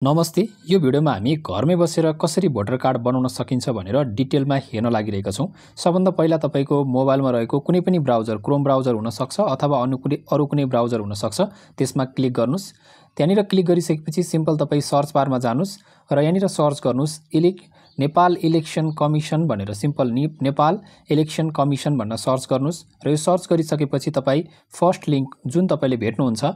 नमस्ते। यो भिडियोमा हामी घरमै बसेर कसरी भोटर कार्ड बनाउन सकिन्छ भनेर डिटेलमा हेर्न लागिरहेका छौँ। सबभन्दा पहिला तपाईको मोबाइलमा रहेको कुनै पनि ब्राउजर, क्रोम ब्राउजर हुन सक्छ अथवा अरू कुनै ब्राउजर हुन सक्छ। त्यसमा क्लिक गर्नुस्। त्यहाँनिर क्लिक गरिसकेपछि सिम्पल तपाईँ सर्च बारमा जानुस् र यहाँनिर सर्च गर्नुस् नेपाल इलेक्सन कमिसन भनेर सिम्पल नेपाल इलेक्सन कमिसन भन्न सर्च गर्नुस् र यो सर्च गरिसकेपछि तपाईँ फर्स्ट लिङ्क जुन तपाईँले भेट्नुहुन्छ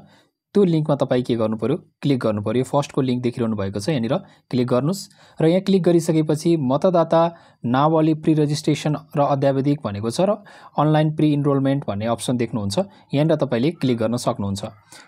त्यो लिङ्कमा तपाईँ के गर्नु पर्यो, क्लिक गर्नु पर्यो। फर्स्टको लिङ्क देखिरहनु भएको छ, यहाँनिर क्लिक गर्नुस् र यहाँ क्लिक गरिसकेपछि मतदाता नावली प्री रजिस्ट्रेसन र अध्यावधिक भनेको छ र अनलाइन प्री इनरोलमेन्ट भन्ने अप्सन देख्नुहुन्छ। यहाँनिर तपाईँले क्लिक गर्न सक्नुहुन्छ।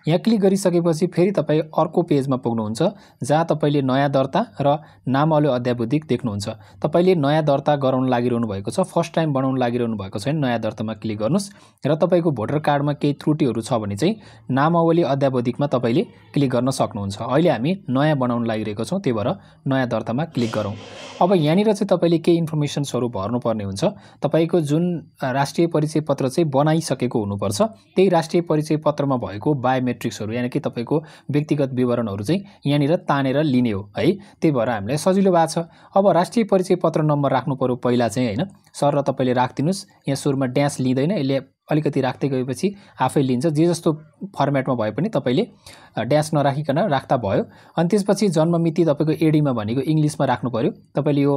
यहाँ क्लिक गरिसकेपछि फेरि तपाईँ अर्को पेजमा पुग्नुहुन्छ जहाँ तपाईँले नयाँ दर्ता र नामावली अध्यावधिक देख्नुहुन्छ। तपाईँले नयाँ दर्ता गराउन लागिरहनु भएको छ, फर्स्ट टाइम बनाउन लागिरहनु भएको छ भने नयाँ दर्तामा क्लिक गर्नुस् र तपाईँको भोटर कार्डमा केही त्रुटिहरू छ भने चाहिँ नामावली अध्यावधिकमा तपाईँले क्लिक गर्न सक्नुहुन्छ। अहिले हामी नयाँ बनाउन लागिरहेको छौँ, त्यही भएर नयाँ दर्तामा क्लिक गरौँ। अब यहाँनिर चाहिँ तपाईँले केही इन्फर्मेसन्सहरू भर्नुपर्ने हुन्छ। तपाईँको जुन राष्ट्रिय परिचय पत्र चाहिँ बनाइसकेको हुनुपर्छ, त्यही राष्ट्रिय परिचय पत्रमा भएको बायोमेट्रिक्सहरू यानि कि तपाईँको व्यक्तिगत विवरणहरू चाहिँ यहाँनिर तानेर लिने हो है। त्यही भएर हामीलाई सजिलो भएको छ। अब राष्ट्रिय परिचय पत्र नम्बर राख्नु पर्यो पहिला चाहिँ होइन, सर र तपाईँले राखिदिनुहोस्। यहाँ सुरुमा ड्यास लिँदैन, यसले अलिकति राख्दै गएपछि आफै लिन्छ। जे जस्तो फर्मेटमा भए पनि तपाईँले ड्यास नराखिकन राख्दा भयो। अनि त्यसपछि जन्ममिति तपाईँको एडीमा भनेको इङ्ग्लिसमा राख्नु पर्यो। तपाईँले यो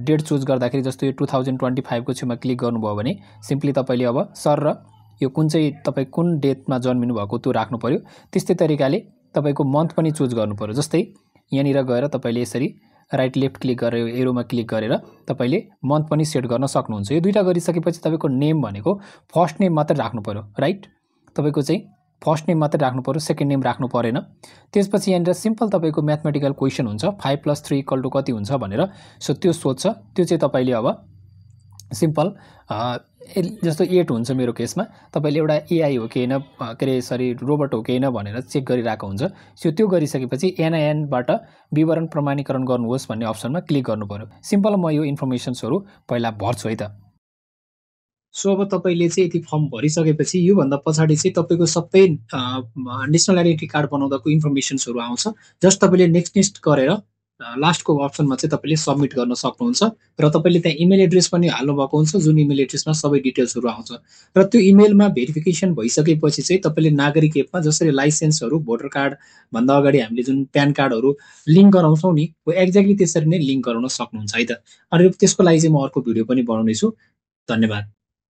डेट चुज गर्दाखेरि जस्तो यो 2025 को छेउमा क्लिक गर्नुभयो भने सिम्पली तपाईँले अब सर र यो कुन चाहिँ तपाईँ कुन डेटमा जन्मिनु भएको त्यो राख्नु पर्यो। त्यस्तै तरिकाले तपाईँको मन्थ पनि चुज गर्नु पर्यो। जस्तै यहाँनिर गएर तपाईँले यसरी राइट लेफ्ट क्लिक गरेर एरोमा क्लिक गरेर तपाईँले मन्थ पनि सेट गर्न सक्नुहुन्छ। यो दुईटा गरिसकेपछि तपाईँको नेम भनेको फर्स्ट नेम मात्रै राख्नु पर्यो, राइट। तपाईँको चाहिँ फर्स्ट नेम मात्रै राख्नु पर्यो, सेकेन्ड नेम राख्नु परेन। त्यसपछि यहाँनिर सिम्पल तपाईँको म्याथमेटिकल क्वेसन हुन्छ, 5 + 3 = कति हुन्छ भनेर। सो त्यो सोध्छ, त्यो चाहिँ तपाईँले अब सिम्पल जस्तो 8 हुन्छ मेरो केसमा, तपाईँले एउटा एआई हो कि होइन, के अरे सरी रोबोट हो कि होइन भनेर चेक गरिरहेको हुन्छ। सो त्यो गरिसकेपछि एनआइएनबाट विवरण प्रमाणीकरण गर्नुहोस् भन्ने अप्सनमा क्लिक गर्नु पर्यो। सिम्पल म यो इन्फर्मेसन्सहरू पहिला भर्छु है त। सो अब तपाईँले चाहिँ यति फर्म भरिसकेपछि योभन्दा पछाडि चाहिँ तपाईँको सबै नेसनल आइडेन्टिटी कार्ड बनाउँदाको इन्फर्मेसन्सहरू आउँछ। जस्ट तपाईँले नेक्स्ट गरेर लास्टको अप्सनमा चाहिँ तपाईँले सबमिट गर्न सक्नुहुन्छ र तपाईँले त्यहाँ इमेल एड्रेस पनि हाल्नुभएको हुन्छ, जुन इमेल एड्रेसमा सबै डिटेल्सहरू आउँछ। र त्यो इमेलमा भेरिफिकेसन भइसकेपछि चाहिँ तपाईँले नागरिक एपमा जसरी लाइसेन्सहरू, भोटर कार्डभन्दा अगाडि हामीले जुन प्यान कार्डहरू लिङ्क गराउँछौँ नि, हो एक्ज्याक्टली त्यसरी नै लिङ्क गराउन सक्नुहुन्छ है त। अनि त्यसको लागि चाहिँ म अर्को भिडियो पनि बनाउनेछु। धन्यवाद।